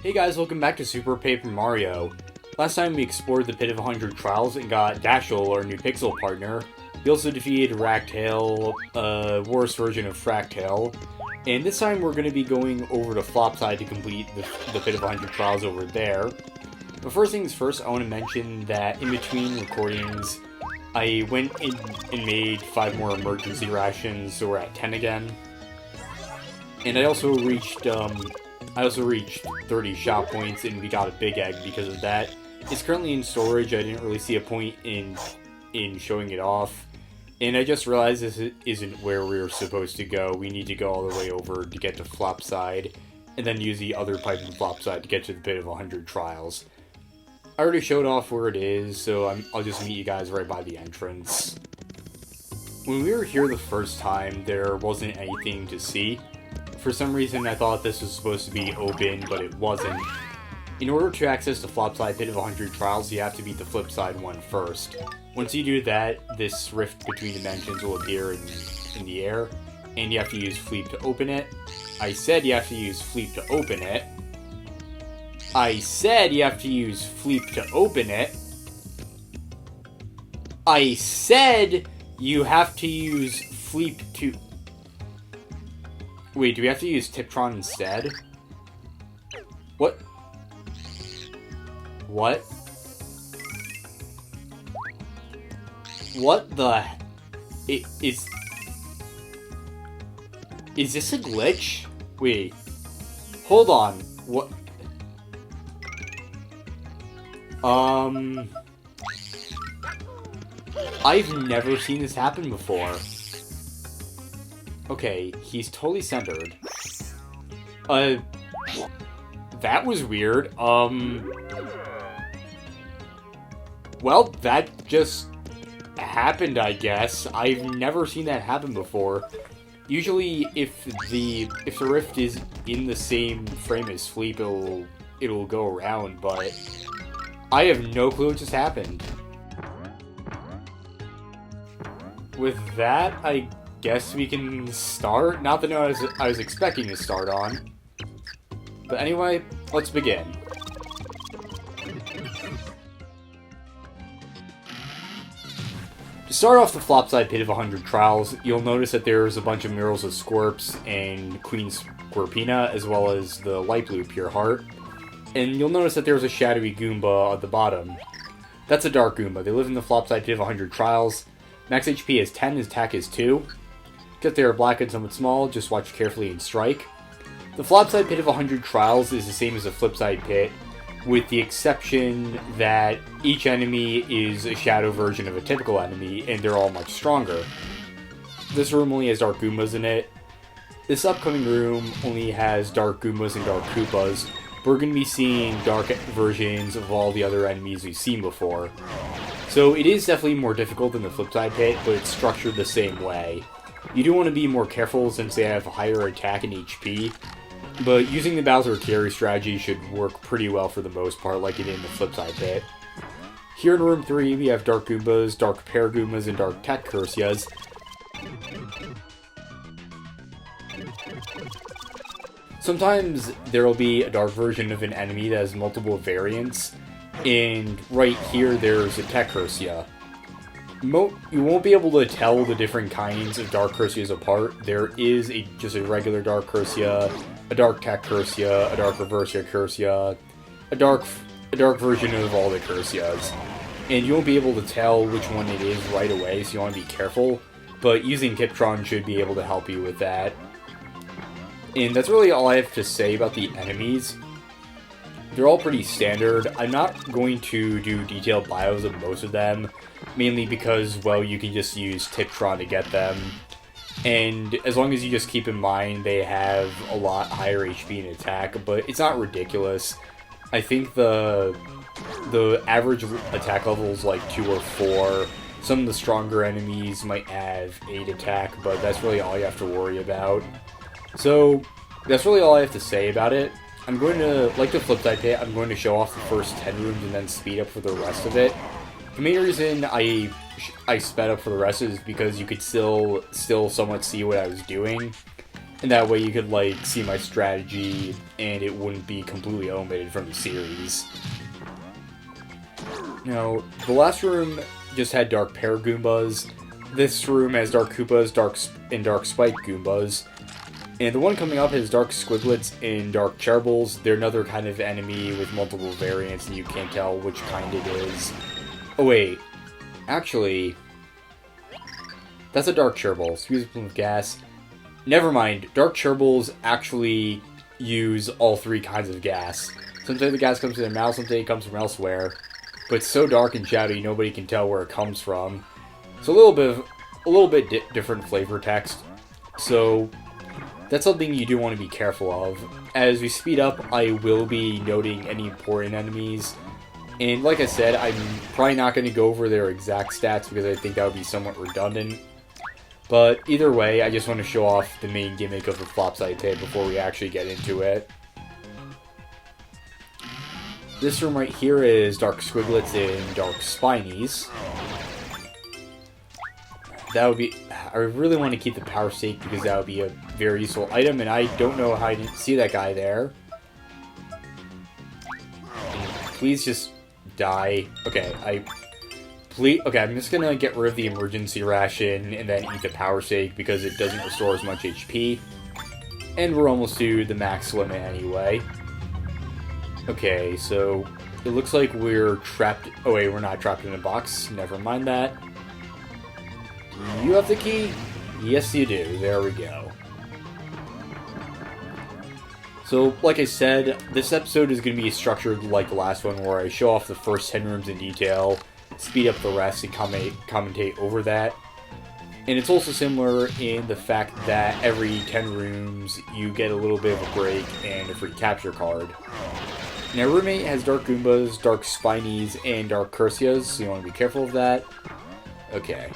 Hey guys, welcome back to Super Paper Mario. Last time we explored the Pit of 100 Trials and got Dashel, our new pixel partner. We also defeated Ragtail, a worse version of Fractail. And this time we're going to be going over to Flopside to complete the Pit of 100 Trials over there. But first things first, I want to mention that in between recordings, I went in and made 5 more emergency rations, so we're at 10 again. And I also reached 30 shop points, and we got a big egg because of that. It's currently in storage. I didn't really see a point in showing it off. And I just realized this isn't where we were supposed to go. We need to go all the way over to get to Flopside, and then use the other pipe in Flopside to get to the Pit of 100 Trials. I already showed off where it is, so I'll just meet you guys right by the entrance. When we were here the first time, there wasn't anything to see. For some reason, I thought this was supposed to be open, but it wasn't. In order to access the Flopside Pit of 100 Trials, you have to beat the Flipside one first. Once you do that, this rift between dimensions will appear in the air, and you have to use Fleep to open it. I said you have to use Fleep to open it. I said you have to use Fleep to open it. I said you have to use Fleep to... Wait, do we have to use Tiptron instead? What? What? What the... Is this a glitch? Wait. Hold on. What? I've never seen this happen before. Okay, he's totally centered. That was weird. Well, that just happened, I guess. I've never seen that happen before. Usually, if the rift is in the same frame as Fleep, it'll go around, but I have no clue what just happened. With that, I guess we can start. Not the note I was expecting to start on. But anyway, let's begin. To start off the Flopside Pit of 100 Trials, you'll notice that there's a bunch of murals of Squirps and Queen Squirpina, as well as the light blue Pure Heart. And you'll notice that there's a shadowy Goomba at the bottom. That's a Dark Goomba. They live in the Flopside Pit of 100 Trials. Max HP is 10, his attack is 2. Because they are black and somewhat small, just watch carefully and strike. The Flopside Pit of 100 Trials is the same as the Flipside Pit, with the exception that each enemy is a shadow version of a typical enemy, and they're all much stronger. This room only has Dark Goombas in it. This upcoming room only has Dark Goombas and Dark Koopas. We're going to be seeing dark versions of all the other enemies we've seen before. So it is definitely more difficult than the Flipside Pit, but it's structured the same way. You do want to be more careful since they have higher attack and HP, but using the Bowser carry strategy should work pretty well for the most part, like it did in the Flipside Pit. Here in Room 3, we have Dark Goombas, Dark Pear Goombas, and Dark Tech Cursias. Sometimes there will be a dark version of an enemy that has multiple variants, and right here there's a Tech Cursia. You won't be able to tell the different kinds of Dark Cursias apart. There is just a regular Dark Cursia, a Dark Tech Cursia, a Dark Reversia Cursia, a dark version of all the Cursias. And you won't be able to tell which one it is right away, so you want to be careful. But using Tiptron should be able to help you with that. And that's really all I have to say about the enemies. They're all pretty standard. I'm not going to do detailed bios of most of them, mainly because, well, you can just use Tiptron to get them. And as long as you just keep in mind they have a lot higher HP and attack, but it's not ridiculous. I think the average attack level is like 2 or 4. Some of the stronger enemies might have 8 attack, but that's really all you have to worry about. So, that's really all I have to say about it. I'm going to, like the Flipside Pit, I'm going to show off the first 10 rooms and then speed up for the rest of it. The main reason I sped up for the rest is because you could still somewhat see what I was doing. And that way you could, like, see my strategy, and it wouldn't be completely omitted from the series. Now, the last room just had Dark Pear Goombas. This room has Dark Koopas, Dark Spike Goombas. And the one coming up has Dark Squiglets and Dark Cherbils. They're another kind of enemy with multiple variants, and you can't tell which kind it is. Oh, wait. Actually, that's a Dark Cherbil. Spews a plume of gas. Never mind. Dark Cherbils actually use all three kinds of gas. Sometimes the gas comes from their mouth, sometimes it comes from elsewhere. But it's so dark and shadowy, nobody can tell where it comes from. So a little bit different flavor text. So that's something you do want to be careful of. As we speed up, I will be noting any important enemies. And like I said, I'm probably not going to go over their exact stats because I think that would be somewhat redundant. But either way, I just want to show off the main gimmick of the Flopside Pit before we actually get into it. This room right here is Dark Squiglets and Dark Spinies. That would be... I really want to keep the Power Stake because that would be a very useful item, and I don't know how I didn't see that guy there. Please just die. Okay, I'm just gonna get rid of the emergency ration and then eat the Power Stake because it doesn't restore as much HP. And we're almost to the max limit anyway. Okay, so it looks like we're trapped... Oh wait, we're not trapped in a box. Never mind that. Do you have the key? Yes, you do. There we go. So, like I said, this episode is going to be structured like the last one where I show off the first 10 rooms in detail, speed up the rest, and commentate over that. And it's also similar in the fact that every 10 rooms you get a little bit of a break and a free capture card. Now, Roommate has Dark Goombas, Dark Spinies, and Dark Cursias, so you want to be careful of that. Okay.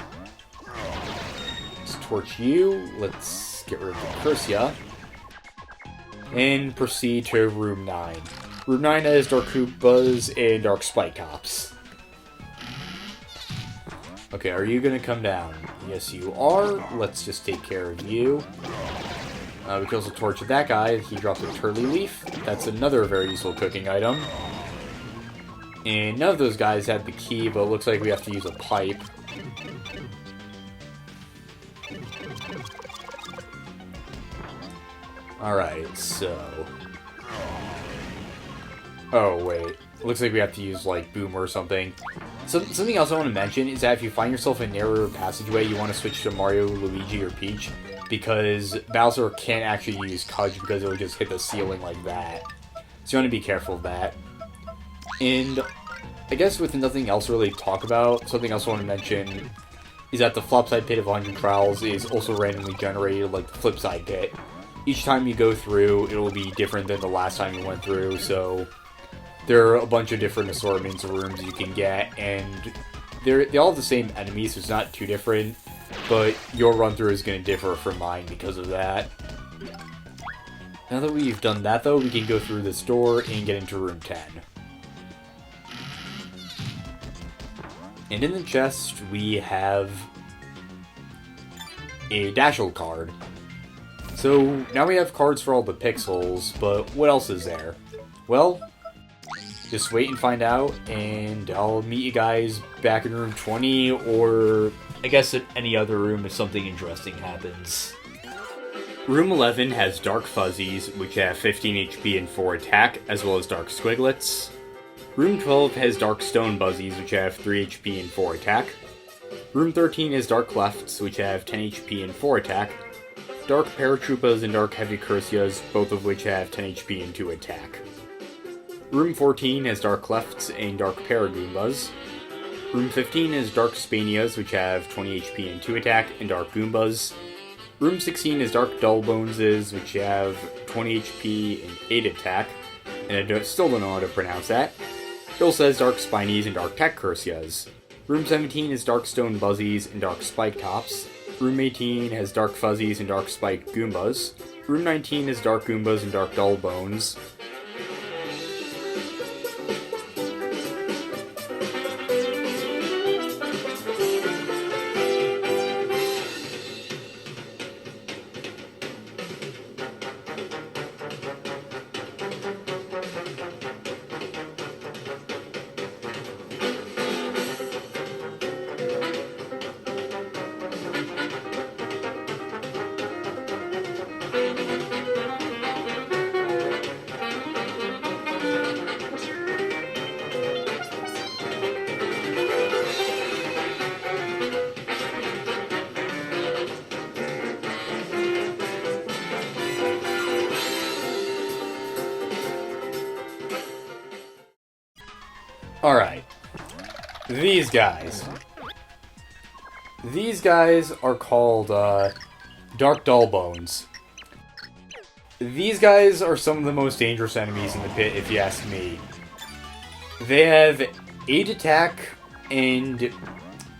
Let's torch you. Let's get rid of the Cursia. And proceed to Room 9. Room 9 has Dark Koopas and Dark Spike Cops. Okay, are you going to come down? Yes, you are. Let's just take care of you. We can also torch that guy. He drops a Turley Leaf. That's another very useful cooking item. And none of those guys have the key, but it looks like we have to use a pipe. Alright, so... Oh, wait. Looks like we have to use, like, Boom or something. Something else I want to mention is that if you find yourself in a narrower passageway, you want to switch to Mario, Luigi, or Peach, because Bowser can't actually use Cudge because it'll just hit the ceiling like that. So you want to be careful of that. And I guess with nothing else really to talk about, something else I want to mention is that the Flopside Pit of 100 Trials is also randomly generated like the Flipside Pit. Each time you go through, it'll be different than the last time you went through, so there are a bunch of different assortments of rooms you can get, and they all have the same enemies, so it's not too different, but your run-through is going to differ from mine because of that. Now that we've done that, though, we can go through this door and get into Room 10. And in the chest, we have a Dashel card. So, now we have cards for all the pixels, but what else is there? Well, just wait and find out, and I'll meet you guys back in room 20, or I guess at any other room if something interesting happens. Room 11 has Dark Fuzzies, which have 15 HP and 4 attack, as well as Dark Squiglets. Room 12 has Dark Stone Buzzies, which have 3 HP and 4 attack. Room 13 has Dark Clefts, which have 10 HP and 4 attack. Dark Paratroopas and Dark Heavy Cursias, both of which have 10 HP and 2 attack. Room 14 has Dark Clefts and Dark Paragoombas. Room 15 has Dark Spanias, which have 20 HP and 2 attack, and Dark Goombas. Room 16 is Dark Dullboneses, which have 20 HP and 8 attack, and I still don't know how to pronounce that. It also has Dark Spinies and Dark Tech Cursias. Room 17 is Dark Stone Buzzies and Dark Spike Tops. Room 18 has Dark Fuzzies and Dark Spike Goombas. Room 19 is Dark Goombas and Dark Dullbones. Alright. These guys. These guys are called, Dark Dullbones. These guys are some of the most dangerous enemies in the pit, if you ask me. They have 8 attack, and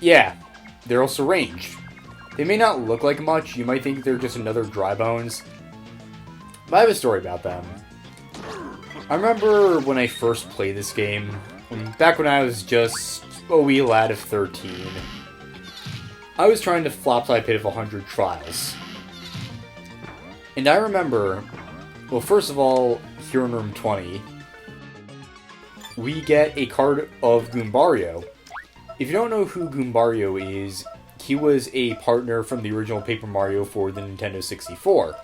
yeah, they're also ranged. They may not look like much, you might think they're just another dry bones, but I have a story about them. I remember when I first played this game, back when I was just a wee lad of 13. I was trying to Flopside Pit of 100 trials. And I remember, well, first of all, here in room 20, we get a card of Goombario. If you don't know who Goombario is, he was a partner from the original Paper Mario for the Nintendo 64.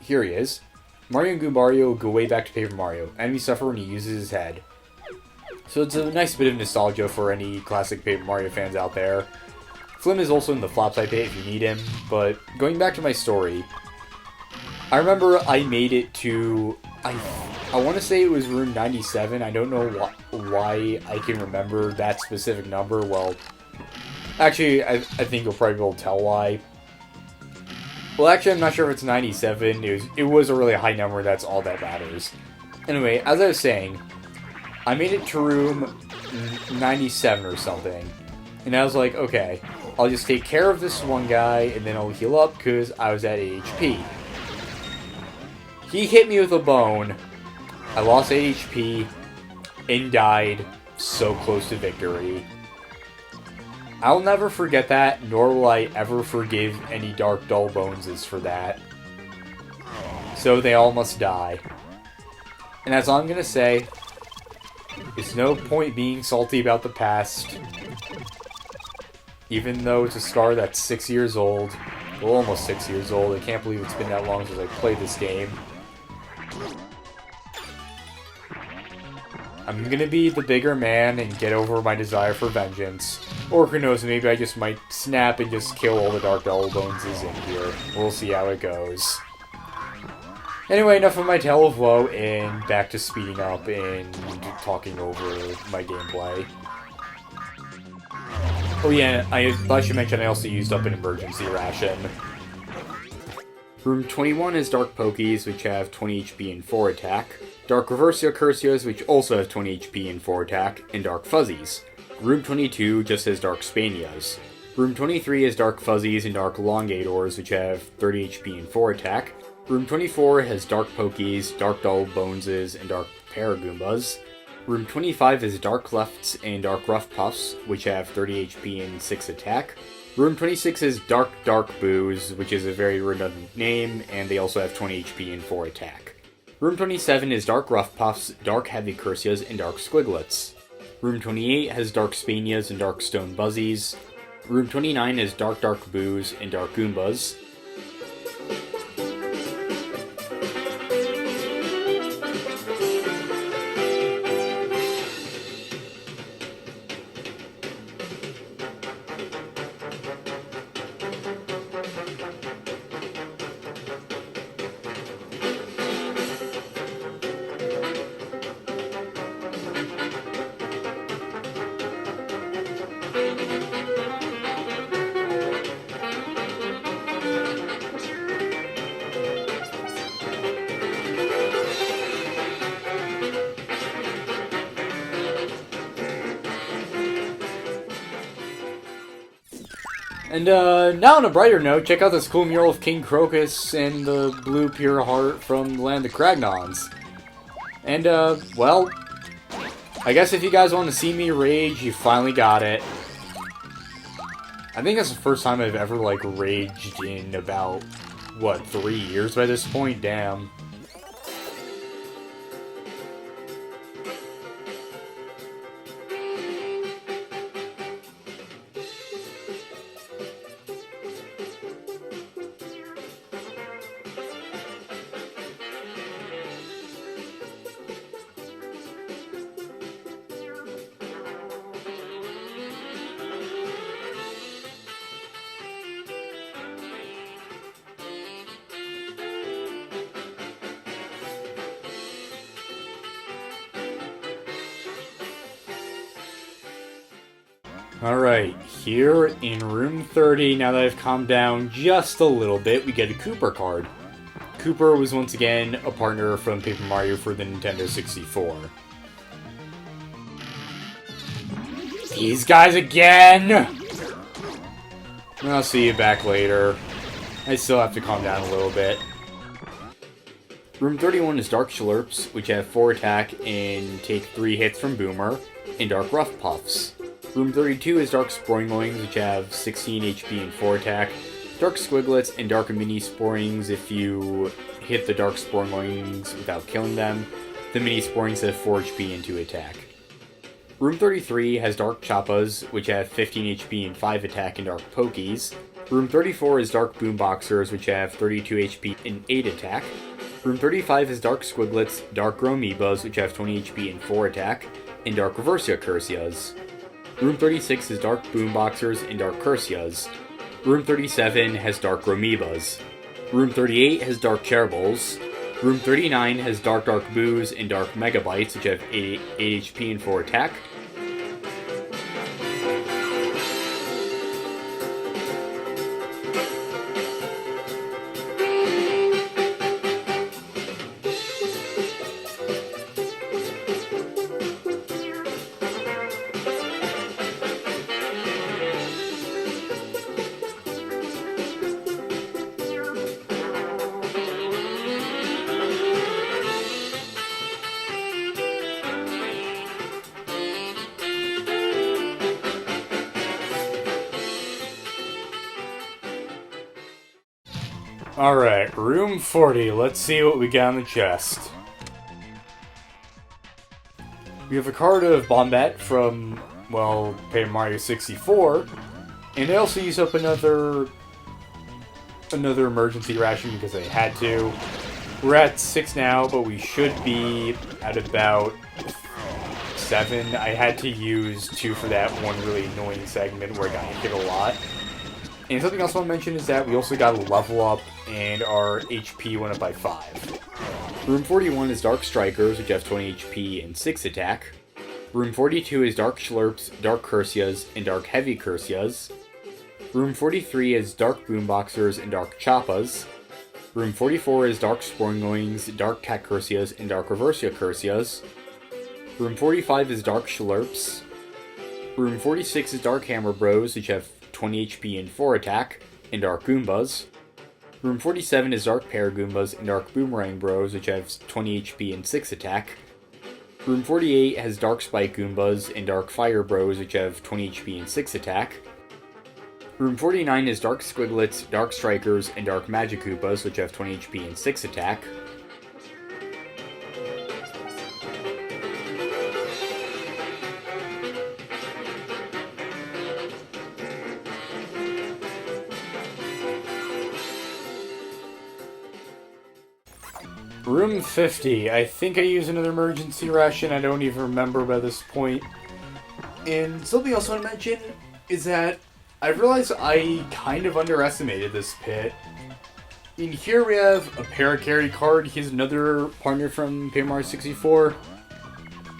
Here he is. Mario and Goombario go way back to Paper Mario. Enemies suffer when he uses his head. So it's a nice bit of nostalgia for any classic Paper Mario fans out there. Flim is also in the Flopside Pit if you need him, but going back to my story, I remember I made it to, I want to say it was room 97, I don't know why I can remember that specific number, well, actually, I think you'll probably be able to tell why. Well, actually, I'm not sure if it's 97, it was a really high number, that's all that matters. Anyway, as I was saying, I made it to room 97 or something, and I was like, okay, I'll just take care of this one guy, and then I'll heal up, because I was at 8 HP. He hit me with a bone, I lost 8 HP, and died so close to victory. I'll never forget that, nor will I ever forgive any Dark Dullboneses for that. So they all must die. And that's all I'm gonna say. There's no point being salty about the past. Even though it's a scar that's 6 years old. Well, almost 6 years old. I can't believe it's been that long since I played this game. I'm gonna be the bigger man and get over my desire for vengeance. Or who knows, maybe I just might snap and just kill all the Dark Dullboneses in here. We'll see how it goes. Anyway, enough of my tale of woe, and back to speeding up and talking over my gameplay. Oh yeah, I should mention I also used up an emergency ration. Room 21 is Dark Pokies, which have 20 HP and 4 attack. Dark Reversio Cursios, which also have 20 HP and 4 attack. And Dark Fuzzies. Room 22 just has Dark Spanias. Room 23 is Dark Fuzzies and Dark Elongators, which have 30 HP and 4 attack. Room 24 has Dark Pokies, Dark Dullboneses, and Dark Paragoombas. Room 25 is Dark Lefts and Dark Rough Puffs, which have 30 HP and 6 attack. Room 26 is Dark Boos, which is a very redundant name, and they also have 20 HP and 4 attack. Room 27 is Dark Rough Puffs, Dark Heavy Cursias, and Dark Squiglets. Room 28 has Dark Spanias and Dark Stone Buzzies. Room 29 is Dark Boos and Dark Goombas. And now on a brighter note, check out this cool mural of King Crocus and the blue pure heart from the land of Cragnons. And, well, I guess if you guys want to see me rage, you finally got it. I think that's the first time I've ever, like, raged in about, what, 3 years by this point? Damn. Alright, here in room 30, now that I've calmed down just a little bit, we get a Kooper card. Kooper was once again a partner from Paper Mario for the Nintendo 64. These guys again! I'll see you back later. I still have to calm down a little bit. Room 31 is Dark Schlurps, which have 4 attack and take 3 hits from Boomer, and Dark Rough Puffs. Room 32 is Dark Sporinglings, which have 16 HP and 4 attack, Dark Squiglets, and Dark Mini Sporings if you hit the Dark Sporinglings without killing them. The Mini Sporings have 4 HP and 2 attack. Room 33 has Dark Choppas, which have 15 HP and 5 attack, and Dark Pokies. Room 34 is Dark Boomboxers, which have 32 HP and 8 attack. Room 35 is Dark Squiglets, Dark Gromebas, which have 20 HP and 4 attack, and Dark Reversia Cursias. Room 36 is Dark Boomboxers and Dark Cursias. Room 37 has Dark Gromebas. Room 38 has Dark Cherubles. Room 39 has Dark Boos and Dark Megabytes, which have 8 HP and 4 attack. Alright, room 40. Let's see what we got on the chest. We have a card of Bombette from, well, Paper Mario 64. And I also used up another emergency ration because I had to. We're at 6 now, but we should be at about 7. I had to use 2 for that one really annoying segment where I got hit a lot. And something else I want to mention is that we also got a level up, and our HP went up by 5. Room 41 is Dark Strikers, which have 20 HP and 6 attack. Room 42 is Dark Schlurps, Dark Cursias, and Dark Heavy Cursias. Room 43 is Dark Boomboxers and Dark Choppas. Room 44 is Dark Sporinglings, Dark Cat Cursias, and Dark Reversia Cursias. Room 45 is Dark Schlurps. Room 46 is Dark Hammer Bros, which have 20 HP and 4 attack, and Dark Goombas. Room 47 is Dark Paragoombas and Dark Boomerang Bros, which have 20 HP and 6 attack. Room 48 has Dark Spike Goombas and Dark Fire Bros, which have 20 HP and 6 attack. Room 49 is Dark Squiglets, Dark Strikers, and Dark Magic Koopas, which have 20 HP and 6 attack. Room 50. I think I used another emergency ration. I don't even remember by this point. And something else I want to mention is that I realized I kind of underestimated this pit. In here we have a Paracarry card. He's another partner from Paper Mario 64.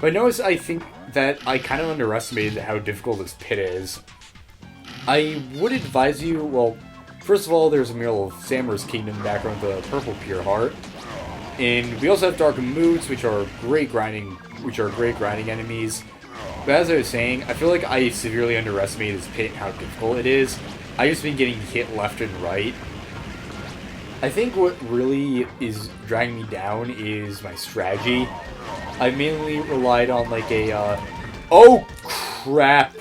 But I noticed I think that I kind of underestimated how difficult this pit is. I would advise you, well, first of all, there's a mural of Sammer's Kingdom background with a purple Pure Heart. And we also have Dark Moods, which are great grinding enemies. But as I was saying, I feel like I severely underestimated this pit and how difficult it is. I've just been getting hit left and right. I think what really is dragging me down is my strategy. I mainly relied on like a, oh crap!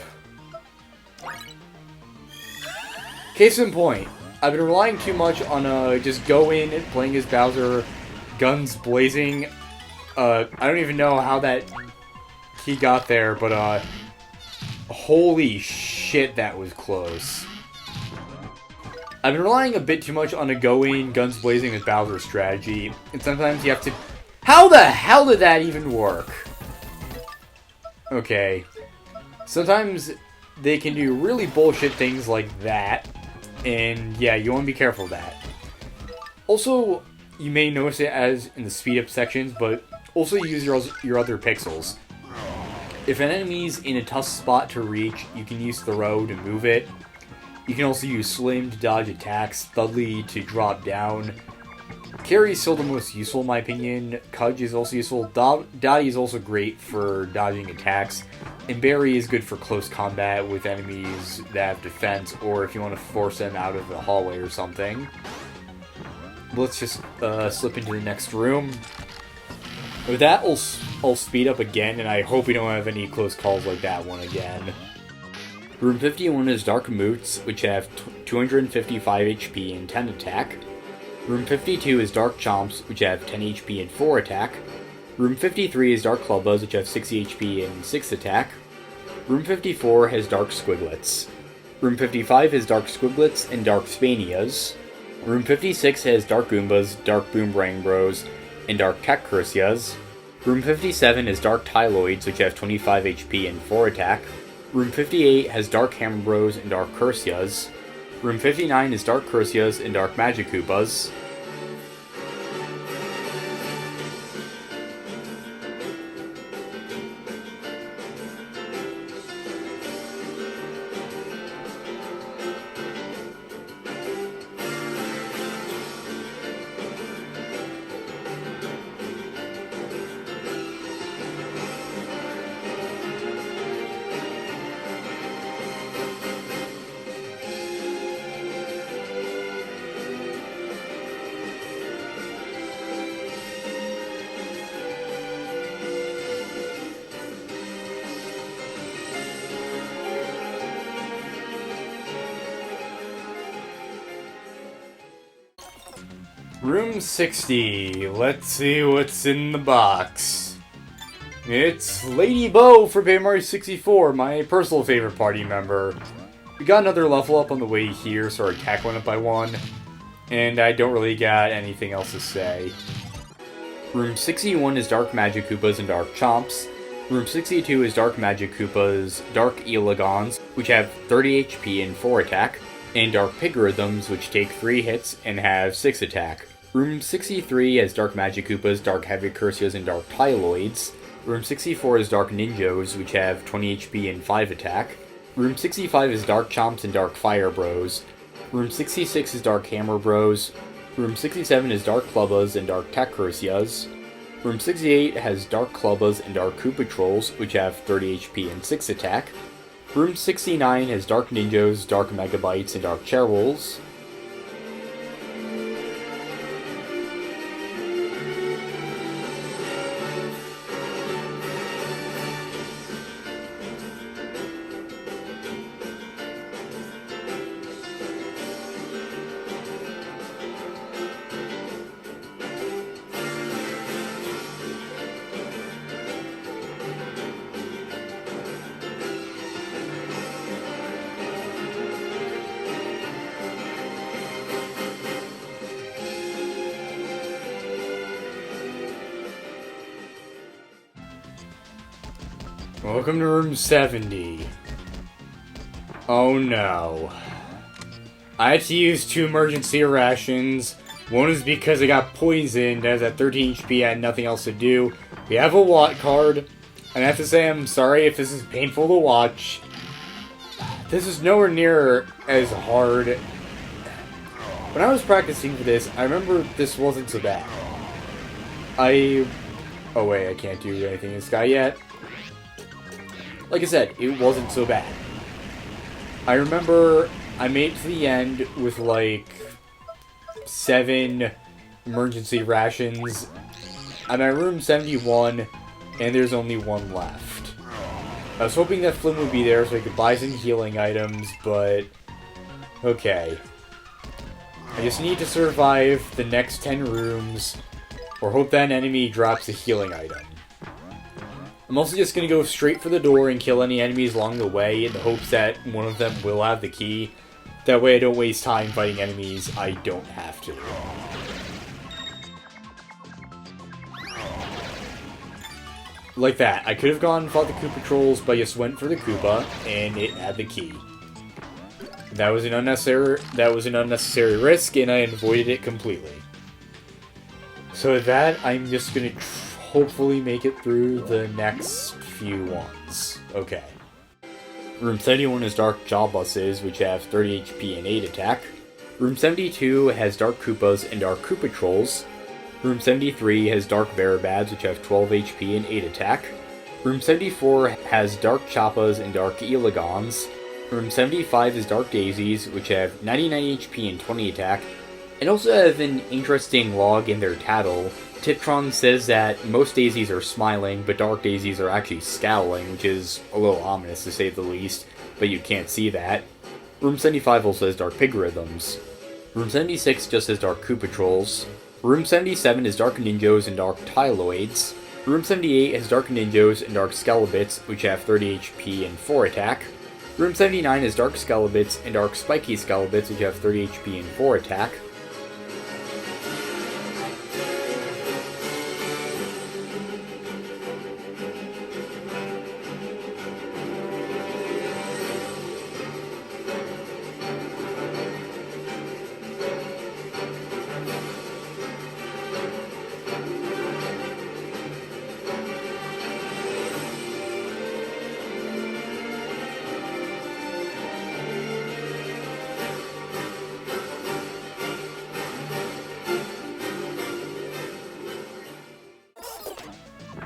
Case in point, I've been relying too much on just go in, playing as Bowser, guns blazing. I don't even know how that he got there, but holy shit, that was close. I've been relying a bit too much on a go in, guns blazing with Bowser strategy, and sometimes you have to... How the hell did that even work? Okay. Sometimes they can do really bullshit things like that, and yeah, you want to be careful of that. Also, you may notice it as in the speed up sections, but also use your other pixels. If an enemy's in a tough spot to reach, you can use Throw to move it. You can also use Slim to dodge attacks, Thudley to drop down. Carry is still the most useful in my opinion. Cudge is also useful. Dottie is also great for dodging attacks. And Barry is good for close combat with enemies that have defense, or if you want to force them out of the hallway or something. Let's just slip into the next room. With that, I'll speed up again, and I hope we don't have any close calls like that one again. Room 51 is Dark Moots, which have 255 HP and 10 attack. Room 52 is Dark Chomps, which have 10 HP and 4 attack. Room 53 is Dark Clubbas, which have 60 HP and 6 attack. Room 54 has Dark Squiglets. Room 55 has Dark Squiglets and Dark Spanias. Room 56 has Dark Goombas, Dark Boomerang Bros, and Dark Cactusias. Room 57 is Dark Tyloids, which have 25 HP and 4 attack. Room 58 has Dark Hammer Bros and Dark Cursias. Room 59 is Dark Cursias and Dark Magikoopas. Room 60. Let's see what's in the box. It's Lady Bo for Paper Mario 64, my personal favorite party member. We got another level up on the way here, so our attack went up by 1. And I don't really got anything else to say. Room 61 is Dark Magikoopas and Dark Chomps. Room 62 is Dark Magikoopas, Dark Elegons, which have 30 HP and 4 attack. And Dark Pigorhythms, which take 3 hits and have 6 attack. Room 63 has Dark Magikoopas, Dark Heavy Cursias, and Dark Tyloids. Room 64 is Dark Ninjos, which have 20 HP and 5 attack. Room 65 is Dark Chomps and Dark Fire Bros. Room 66 is Dark Hammer Bros. Room 67 is Dark Clubbas and Dark Cactusias. Room 68 has Dark Clubbas and Dark Koopa Trolls, which have 30 HP and 6 attack. Room 69 has Dark Ninjos, Dark Megabytes, and Dark Cherwolves. Welcome to room 70. Oh no. I had to use 2 emergency rations. One is because I got poisoned. I was at 13 HP, I had nothing else to do. We have a Watt card. And I have to say I'm sorry if this is painful to watch. This is nowhere near as hard. When I was practicing for this, I remember this wasn't so bad. Oh wait, I can't do anything in this guy yet. Like I said, it wasn't so bad. I remember I made it to the end with like 7 emergency rations. I'm at room 71, and there's only 1 left. I was hoping that Flynn would be there so I could buy some healing items, but okay. I just need to survive the next 10 rooms, or hope that an enemy drops a healing item. I'm also just going to go straight for the door and kill any enemies along the way in the hopes that one of them will have the key. That way I don't waste time fighting enemies I don't have to. Like that. I could have gone and fought the Koopa Trolls, but I just went for the Koopa, and it had the key. That was an unnecessary risk, and I avoided it completely. So with that, I'm just going to hopefully make it through the next few ones. Okay. Room 71 has Dark Jaw Buses, which have 30 HP and 8 attack. Room 72 has Dark Koopas and Dark Koopa Trolls. Room 73 has Dark Barababs, which have 12 HP and 8 attack. Room 74 has Dark Choppas and Dark Elegons. Room 75 is Dark Daisies, which have 99 HP and 20 attack, and also have an interesting log in their tattle. Tiptron says that most daisies are smiling, but dark daisies are actually scowling, which is a little ominous to say the least, but you can't see that. Room 75 also has Dark Pigorhythms. Room 76 just has Dark Koopa Trolls. Room 77 is Dark Ninjos and Dark Tyloids. Room 78 has Dark Ninjos and Dark Skelebits, which have 30 HP and 4 attack. Room 79 is Dark Skelebits and Dark Spiky Skelebits, which have 30 HP and 4 attack.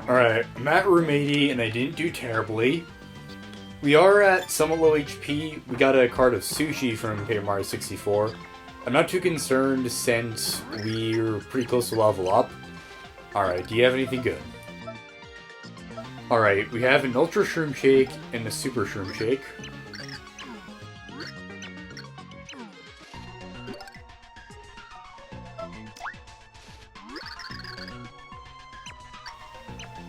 Alright, I'm at room 80 and I didn't do terribly. We are at somewhat low HP. We got a card of Sushi from Paper Mario 64. I'm not too concerned since we're pretty close to level up. Alright, do you have anything good? Alright, we have an Ultra Shroom Shake and a Super Shroom Shake.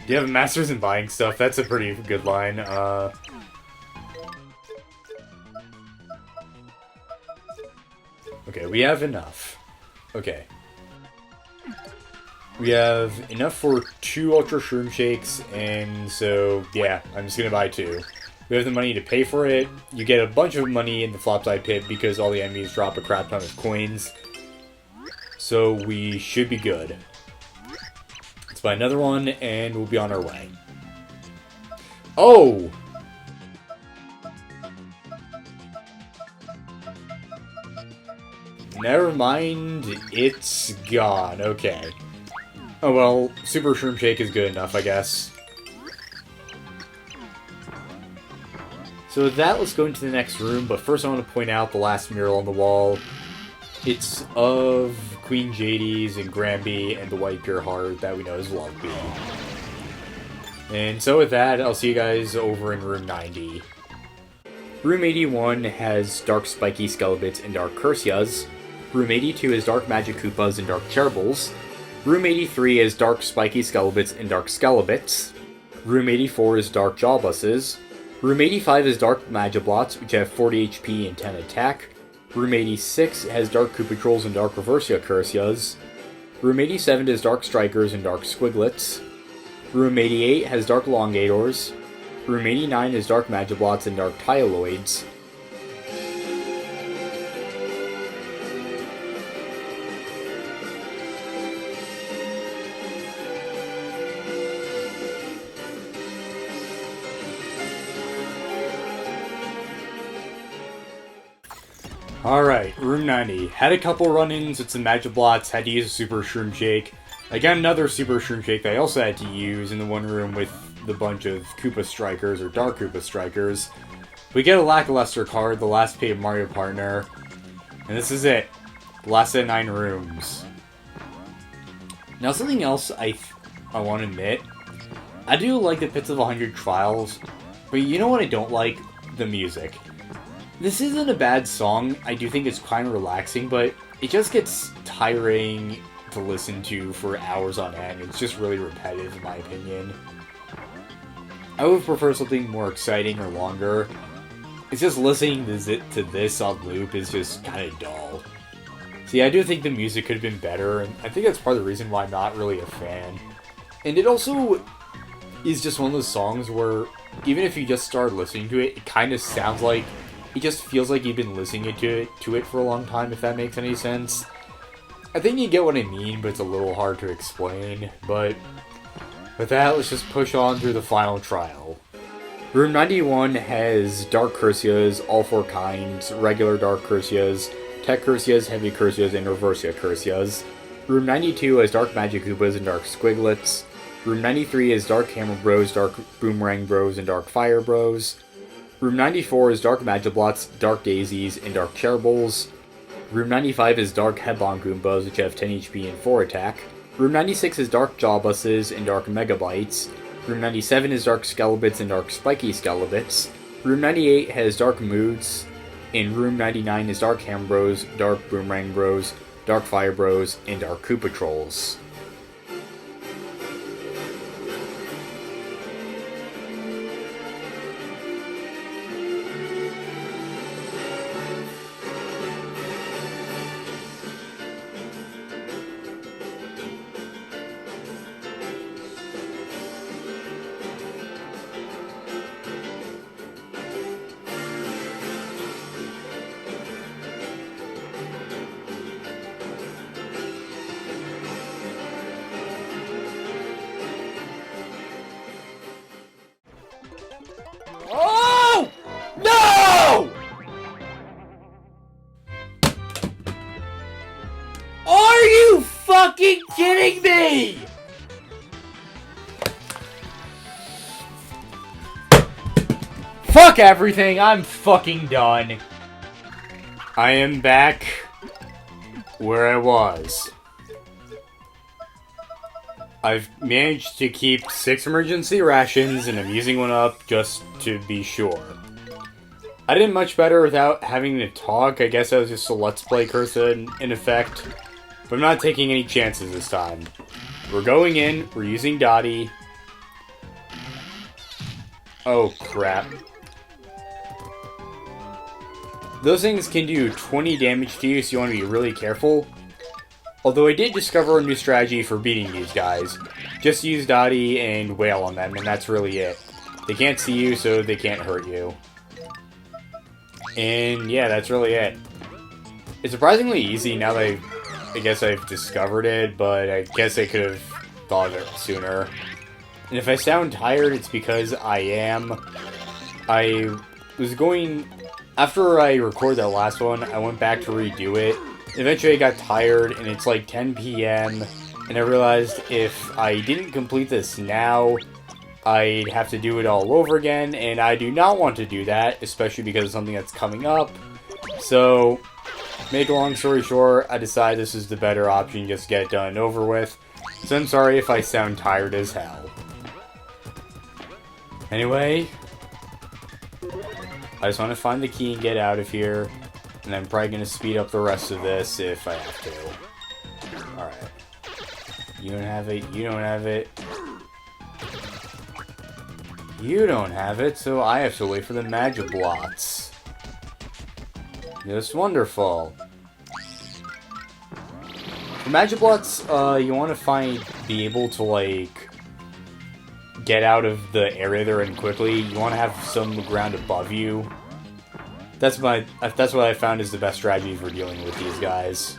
Do you have Masters in Buying Stuff? That's a pretty good line. Okay, we have enough. Okay. We have enough for 2 Ultra Shroom Shakes, and so, yeah, I'm just gonna buy 2. We have the money to pay for it. You get a bunch of money in the Flopside Pit because all the enemies drop a crap ton of coins. So we should be good. Let's buy another one, and we'll be on our way. Oh! Never mind, it's gone. Okay. Oh well, Super Shroom Shake is good enough, I guess. So with that, let's go into the next room, but first I want to point out the last mural on the wall. It's of Queen Jadis and Granby and the White Pure Heart that we know as Love Bee. And so with that, I'll see you guys over in room 90. Room 81 has Dark Spiky Skelebits and Dark Cursias. Room 82 is Dark Magic Koopas and Dark Cherubles. Room 83 is Dark Spiky Skelebits and Dark Skelebits. Room 84 is Dark Jawbuses. Room 85 is Dark Magiblots, which have 40 HP and 10 attack. Room 86 has Dark Koopa Trolls and Dark Reversia Cursias. Room 87 is Dark Strikers and Dark Squiglets. Room 88 has Dark Elongators. Room 89 is Dark Magiblots and Dark Tyloids. Alright, room 90. Had a couple run-ins with some Magiblots, had to use a Super Shroom Shake. I got another Super Shroom Shake that I also had to use in the one room with the bunch of Koopa Strikers, or Dark Koopa Strikers. We get a Lackluster card, the last Paper Mario partner. And this is it. The last set of 9 rooms. Now something else I want to admit. I do like the Pits of 100 Trials, but you know what I don't like? The music. This isn't a bad song, I do think it's kind of relaxing, but it just gets tiring to listen to for hours on end. It's just really repetitive in my opinion. I would prefer something more exciting or longer. It's just listening to this on loop is just kind of dull. See, I do think the music could have been better, and I think that's part of the reason why I'm not really a fan. And it also is just one of those songs where, even if you just start listening to it, it kind of sounds like it just feels like you've been listening to it for a long time, if that makes any sense. I think you get what I mean, but it's a little hard to explain. But With that, let's just push on through the final trial. Room 91 has Dark Cursias, all 4 kinds, regular Dark Cursias, Tech Cursias, Heavy Cursias, and Reversia Cursias. Room 92 has Dark Magic Koopas and Dark Squiglets. Room 93 is Dark Hammer Bros, Dark Boomerang Bros, and Dark Fire Bros. Room 94 is Dark Magiblots, Dark Daisies, and Dark Cherubles. Room 95 is Dark Headlong Goombas, which have 10 HP and 4 attack. Room 96 is Dark Jawbuses and Dark Megabytes. Room 97 is Dark Skelebits and Dark Spiky Skelebits. Room 98 has Dark Moods. And Room 99 is Dark Hammer Bros, Dark Boomerang Bros, Dark Fire Bros, and Dark Koopa Trolls. Oh! No! Are you fucking kidding me? Fuck everything, I'm fucking done. I am back where I was. I've managed to keep 6 emergency rations, and I'm using one up just to be sure. I did much better without having to talk. I guess I was just a Let's Play cursor in effect. But I'm not taking any chances this time. We're going in, we're using Dottie. Oh crap. Those things can do 20 damage to you, so you want to be really careful. Although I did discover a new strategy for beating these guys. Just use Dottie and wail on them, and that's really it. They can't see you, so they can't hurt you. And yeah, that's really it. It's surprisingly easy now that I guess I've discovered it, but I guess I could have thought of it sooner. And if I sound tired, it's because I am. I was going... After I recorded that last one, I went back to redo it. Eventually I got tired, and it's like 10 PM, and I realized if I didn't complete this now, I'd have to do it all over again, and I do not want to do that, especially because of something that's coming up. So, make a long story short, I decided this is the better option, just get it done and over with. So I'm sorry if I sound tired as hell. Anyway, I just want to find the key and get out of here. And I'm probably going to speed up the rest of this if I have to. Alright. You don't have it, you don't have it. You don't have it, so I have to wait for the Magiblots. Just wonderful. The Magiblots, you want to be able to, like, get out of the area they're in quickly. You want to have some ground above you. That's what I found is the best strategy for dealing with these guys.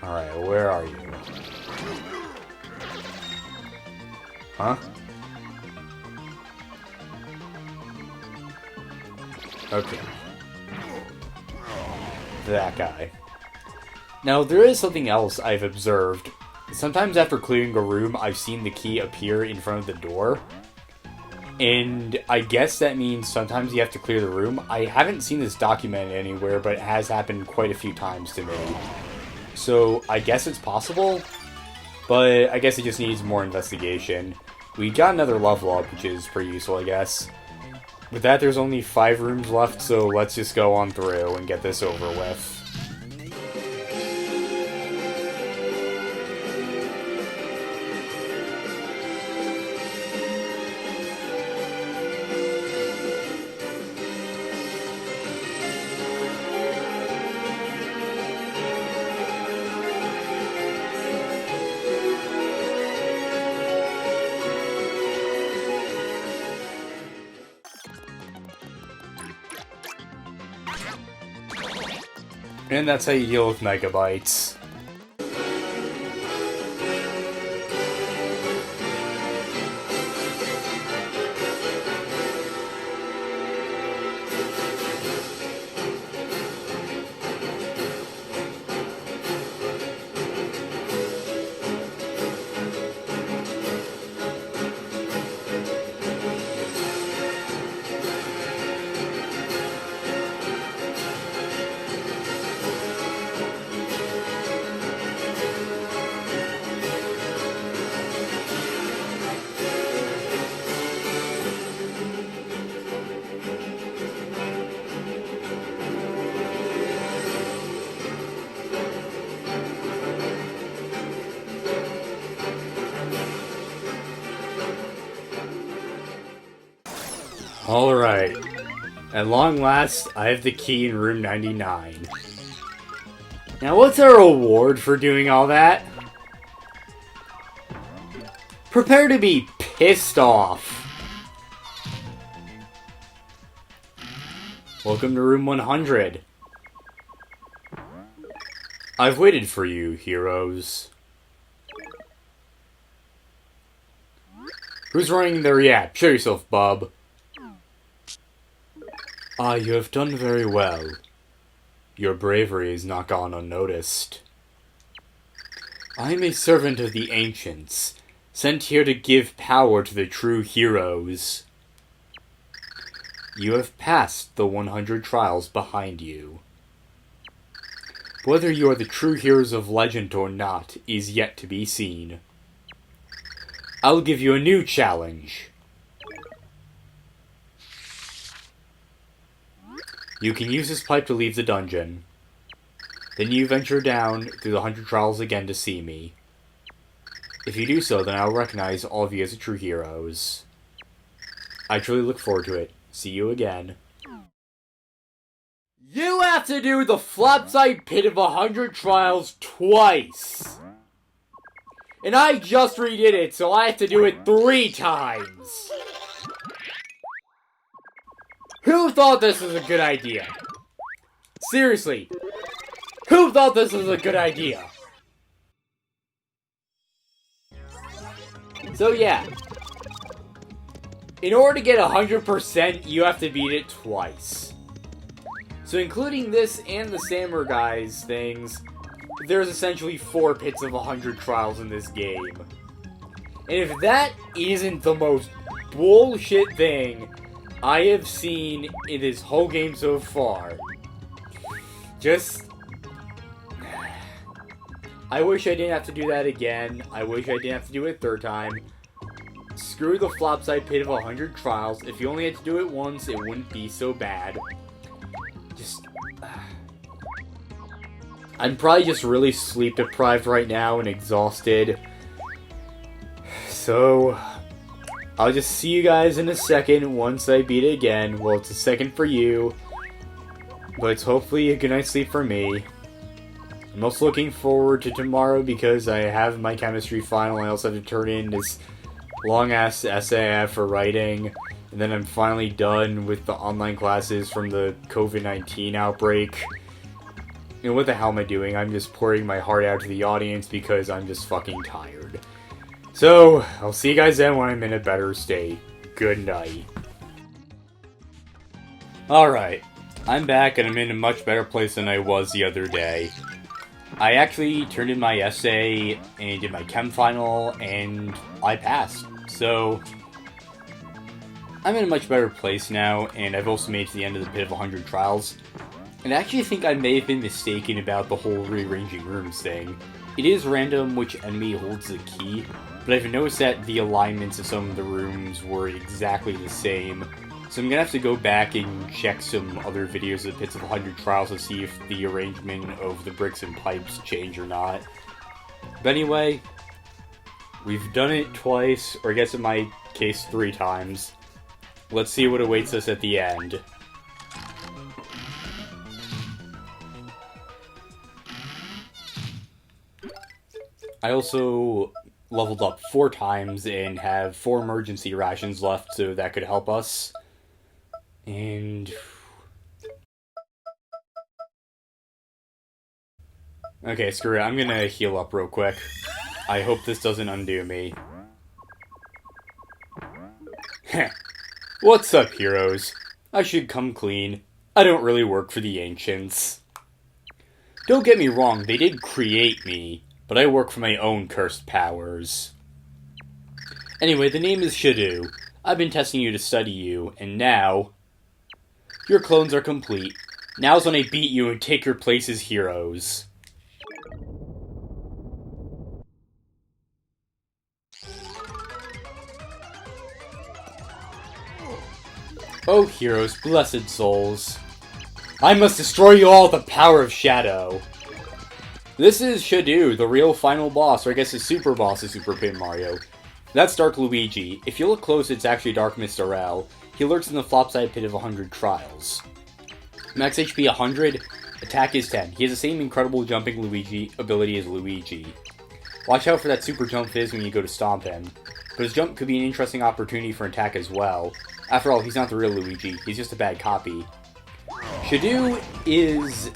Alright, where are you? Huh? Okay. That guy. Now, there is something else I've observed. Sometimes after clearing a room, I've seen the key appear in front of the door. And I guess that means sometimes you have to clear the room. I haven't seen this documented anywhere, but it has happened quite a few times to me. So I guess it's possible, but I guess it just needs more investigation. We got another level up, which is pretty useful, I guess. With that, there's only 5 rooms left, so let's just go on through and get this over with. And that's how you deal with megabytes. Alright. At long last, I have the key in room 99. Now what's our reward for doing all that? Prepare to be pissed off. Welcome to room 100. I've waited for you, heroes. Who's running the react? Show yourself, bub. Ah, you have done very well. Your bravery has not gone unnoticed. I am a servant of the ancients, sent here to give power to the true heroes. You have passed the 100 trials behind you. Whether you are the true heroes of legend or not is yet to be seen. I'll give you a new challenge. You can use this pipe to leave the dungeon. Then you venture down through the 100 trials again to see me. If you do so, then I'll recognize all of you as the true heroes. I truly look forward to it. See you again. You have to do the Flopside Pit of 100 trials twice! And I just redid it, so I have to do it 3 times! Who thought this was a good idea? Seriously, who thought this was a good idea? So yeah, in order to get 100%, you have to beat it twice. So including this and the Samurai Guys things, there's essentially 4 pits of 100 trials in this game. And if that isn't the most bullshit thing I have seen in this whole game so far, just... I wish I didn't have to do that again. I wish I didn't have to do it a 3rd time. Screw the Flopside Pit of 100 trials. If you only had to do it once, it wouldn't be so bad. Just... I'm probably just really sleep deprived right now and exhausted. So... I'll just see you guys in a second once I beat it again. Well, it's a second for you, but it's hopefully a good night's sleep for me. I'm also looking forward to tomorrow because I have my chemistry final. I also have to turn in this long-ass essay I have for writing. And then I'm finally done with the online classes from the COVID-19 outbreak. And what the hell am I doing? I'm just pouring my heart out to the audience because I'm just fucking tired. So, I'll see you guys then when I'm in a better state. Good night. Alright, I'm back and I'm in a much better place than I was the other day. I actually turned in my essay and did my chem final and I passed. So, I'm in a much better place now and I've also made it to the end of the Pit of 100 Trials. And I actually think I may have been mistaken about the whole rearranging rooms thing. It is random which enemy holds the key, but I've noticed that the alignments of some of the rooms were exactly the same. So I'm gonna have to go back and check some other videos of Pits of 100 Trials to see if the arrangement of the bricks and pipes change or not. But anyway, we've done it twice, or I guess in my case 3 times. Let's see what awaits us at the end. I also leveled up 4 times and have 4 emergency rations left, so that could help us. And... okay, screw it. I'm gonna heal up real quick. I hope this doesn't undo me. Heh. What's up, heroes? I should come clean. I don't really work for the ancients. Don't get me wrong, they did create me, but I work for my own cursed powers. Anyway, the name is Shadoo. I've been testing you to study you, and now... your clones are complete. Now's when I beat you and take your place as heroes. Oh, heroes, blessed souls. I must destroy you all with the power of Shadow. This is Shadoo, the real final boss, or I guess the super boss of Super Paper Mario. That's Dark Luigi. If you look close, it's actually Dark Mr. L. he lurks in the Flopside Pit of 100 Trials. Max HP 100, attack is 10. He has the same incredible jumping Luigi ability as Luigi. Watch out for that super jump fizz when you go to stomp him, but his jump could be an interesting opportunity for an attack as well. After all, he's not the real Luigi, he's just a bad copy. Shadoo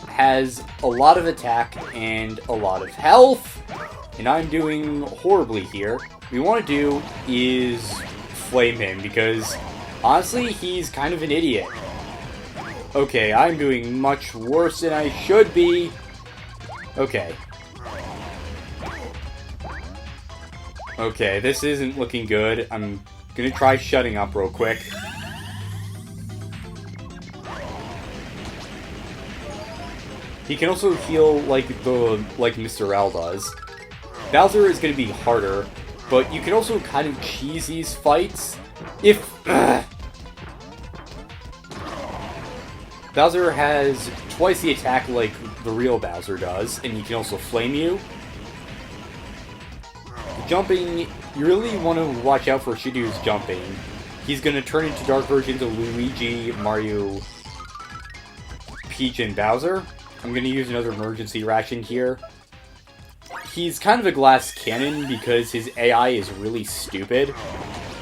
has a lot of attack and a lot of health, and I'm doing horribly here. What we want to do is flame him, because honestly, he's kind of an idiot. Okay, I'm doing much worse than I should be. Okay. Okay, this isn't looking good. I'm gonna try shutting up real quick. He can also heal like Mr. L does. Bowser is gonna be harder, but you can also kind of cheese these fights if Bowser has twice the attack like the real Bowser does, and he can also flame you. Jumping, you really want to watch out for Shadoo's jumping. He's going to turn into dark versions of Luigi, Mario, Peach, and Bowser. I'm going to use another emergency ration here. He's kind of a glass cannon because his AI is really stupid.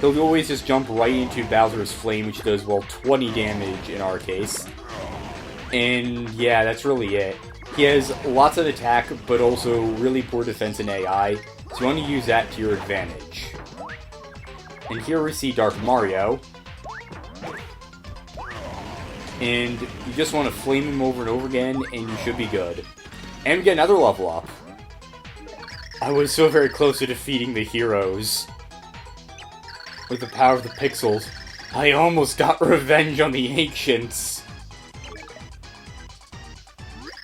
He'll always just jump right into Bowser's flame, which does, well, 20 damage in our case. And yeah, that's really it. He has lots of attack, but also really poor defense and AI. So you want to use that to your advantage. And here we see Dark Mario. And you just want to flame him over and over again, and you should be good. And we get another level up. I was so very close to defeating the heroes. With the power of the pixels, I almost got revenge on the ancients.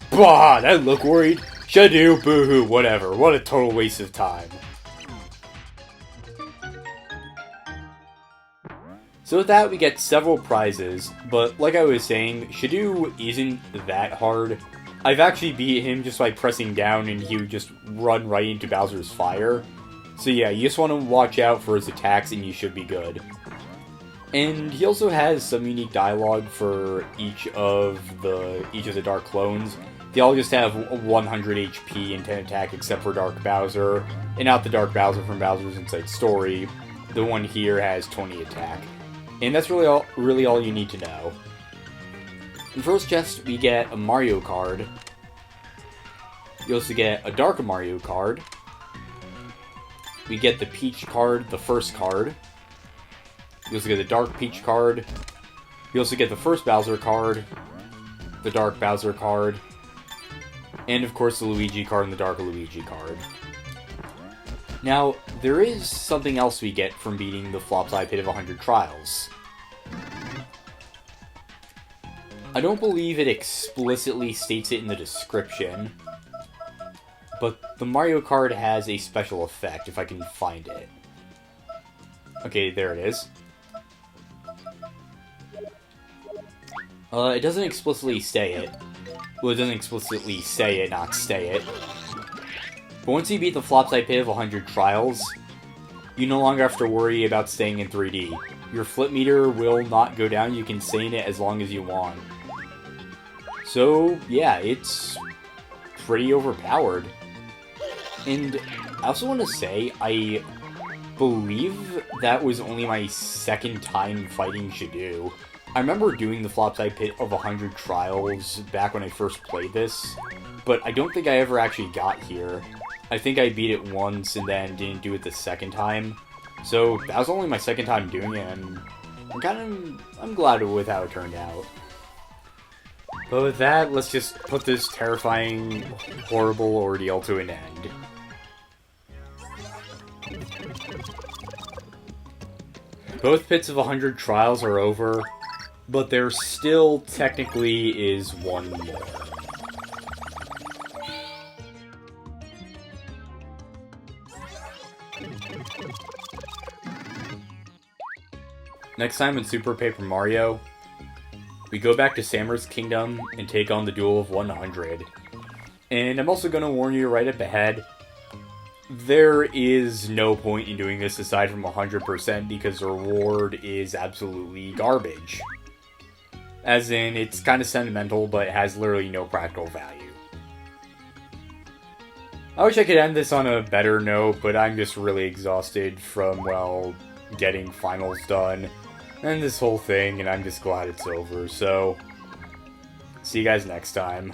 Bah, that look worried. Shadoo, boo-hoo, whatever. What a total waste of time. So with that, we get several prizes, but like I was saying, Shadoo isn't that hard. I've actually beat him just by pressing down and he would just run right into Bowser's fire. So yeah, you just want to watch out for his attacks and you should be good. And he also has some unique dialogue for each of the Dark clones. They all just have 100 HP and 10 attack except for Dark Bowser, and not the Dark Bowser from Bowser's Inside Story. The one here has 20 attack. And that's really all you need to know. In first chest, we get a Mario card. You also get a Dark Mario card. We get the Peach card, the first card. You also get the Dark Peach card. You also get the first Bowser card, the Dark Bowser card, and of course the Luigi card and the Dark Luigi card. Now, there is something else we get from beating the Flopside Pit of 100 Trials. I don't believe it explicitly states it in the description, but the Mario card has a special effect, if I can find it. Okay, there it is. It doesn't explicitly say it. Well, it doesn't explicitly say it, not stay it. But once you beat the Flopside Pit of 100 Trials, you no longer have to worry about staying in 3D. Your flip meter will not go down, you can stay in it as long as you want. So, yeah, it's pretty overpowered. And I also want to say, I believe that was only my second time fighting Shadoo. I remember doing the Flopside Pit of 100 Trials back when I first played this, but I don't think I ever actually got here. I think I beat it once and then didn't do it the second time. So that was only my second time doing it, and I'm glad with how it turned out. But with that, let's just put this terrifying, horrible ordeal to an end. Both pits of 100 Trials are over, but there still technically is one more. Next time in Super Paper Mario, we go back to Sammer's Kingdom and take on the Duel of 100. And I'm also going to warn you right up ahead, there is no point in doing this aside from 100% because the reward is absolutely garbage. As in, it's kind of sentimental, but it has literally no practical value. I wish I could end this on a better note, but I'm just really exhausted from, well, getting finals done and this whole thing, and I'm just glad it's over. So, see you guys next time.